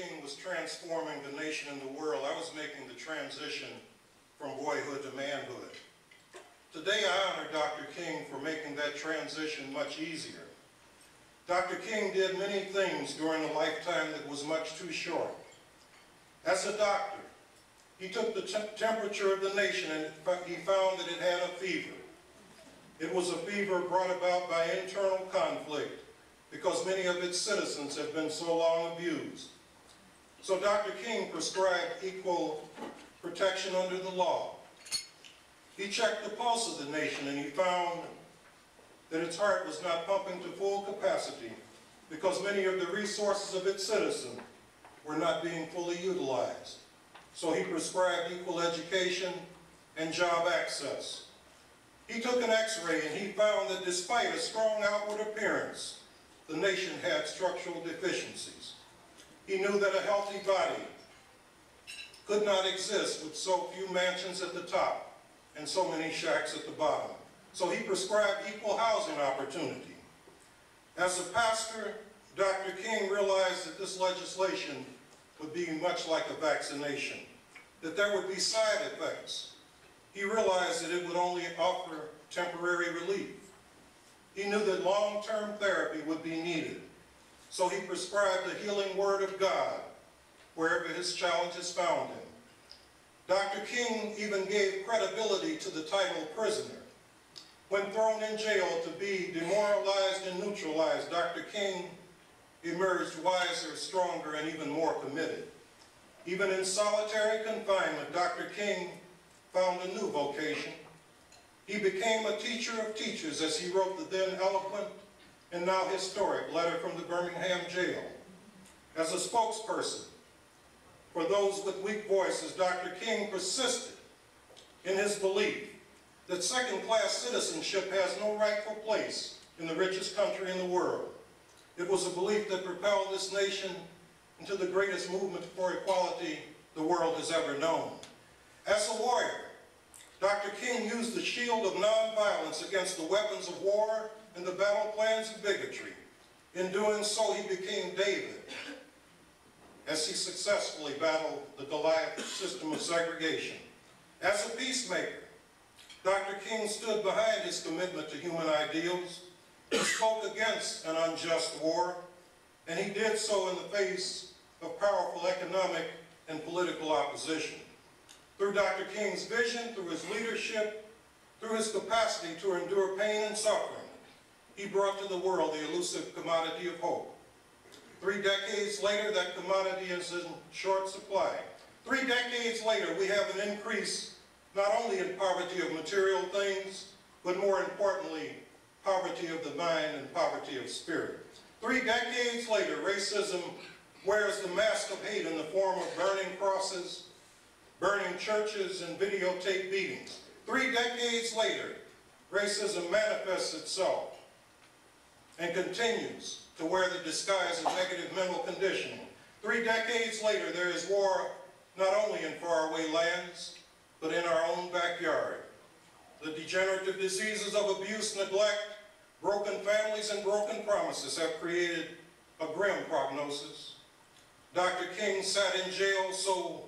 King was transforming the nation and the world, I was making the transition from boyhood to manhood. Today I honor Dr. King for making that transition much easier. Dr. King did many things during a lifetime that was much too short. As a doctor, he took the temperature of the nation and he found that it had a fever. It was a fever brought about by internal conflict because many of its citizens had been so long abused. So Dr. King prescribed equal protection under the law. He checked the pulse of the nation and he found that its heart was not pumping to full capacity because many of the resources of its citizens were not being fully utilized. So he prescribed equal education and job access. He took an x-ray and he found that despite a strong outward appearance, the nation had structural deficiencies. He knew that a healthy body could not exist with so few mansions at the top and so many shacks at the bottom. So he prescribed equal housing opportunity. As a pastor, Dr. King realized that this legislation would be much like a vaccination, that there would be side effects. He realized that it would only offer temporary relief. He knew that long-term therapy would be needed. So he prescribed the healing word of God wherever his challenges found him. Dr. King even gave credibility to the title prisoner. When thrown in jail to be demoralized and neutralized, Dr. King emerged wiser, stronger, and even more committed. Even in solitary confinement, Dr. King found a new vocation. He became a teacher of teachers as he wrote the then eloquent and now historic letter from the Birmingham jail. As a spokesperson for those with weak voices, Dr. King persisted in his belief that second-class citizenship has no rightful place in the richest country in the world. It was a belief that propelled this nation into the greatest movement for equality the world has ever known. As a warrior, Dr. King used the shield of nonviolence against the weapons of war and the battle plans of bigotry. In doing so, he became David as he successfully battled the Goliath system of segregation. As a peacemaker, Dr. King stood behind his commitment to human ideals. He spoke against an unjust war, and he did so in the face of powerful economic and political opposition. Through Dr. King's vision, through his leadership, through his capacity to endure pain and suffering, he brought to the world the elusive commodity of hope. 3 decades later, that commodity is in short supply. 3 decades later, we have an increase not only in poverty of material things, but more importantly, poverty of the mind and poverty of spirit. 3 decades later, racism wears the mask of hate in the form of burning crosses, burning churches, and videotape beatings. 3 decades later, racism manifests itself and continues to wear the disguise of negative mental conditioning. 3 decades later, there is war not only in faraway lands, but in our own backyard. The degenerative diseases of abuse, neglect, broken families, and broken promises have created a grim prognosis. Dr. King sat in jail so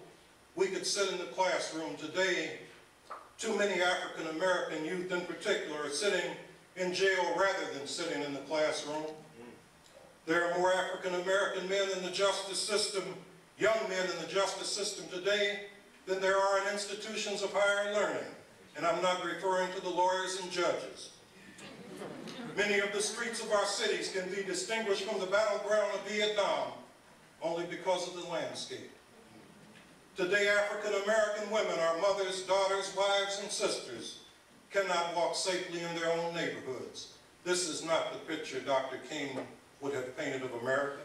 we could sit in the classroom. Today, too many African American youth in particular are sitting in jail rather than sitting in the classroom. There are more African American men in the justice system, young men in the justice system today, than there are in institutions of higher learning. And I'm not referring to the lawyers and judges. Many of the streets of our cities can be distinguished from the battleground of Vietnam only because of the landscape. Today, African American women, our mothers, daughters, wives, and sisters, cannot walk safely in their own neighborhoods. This is not the picture Dr. King would have painted of America.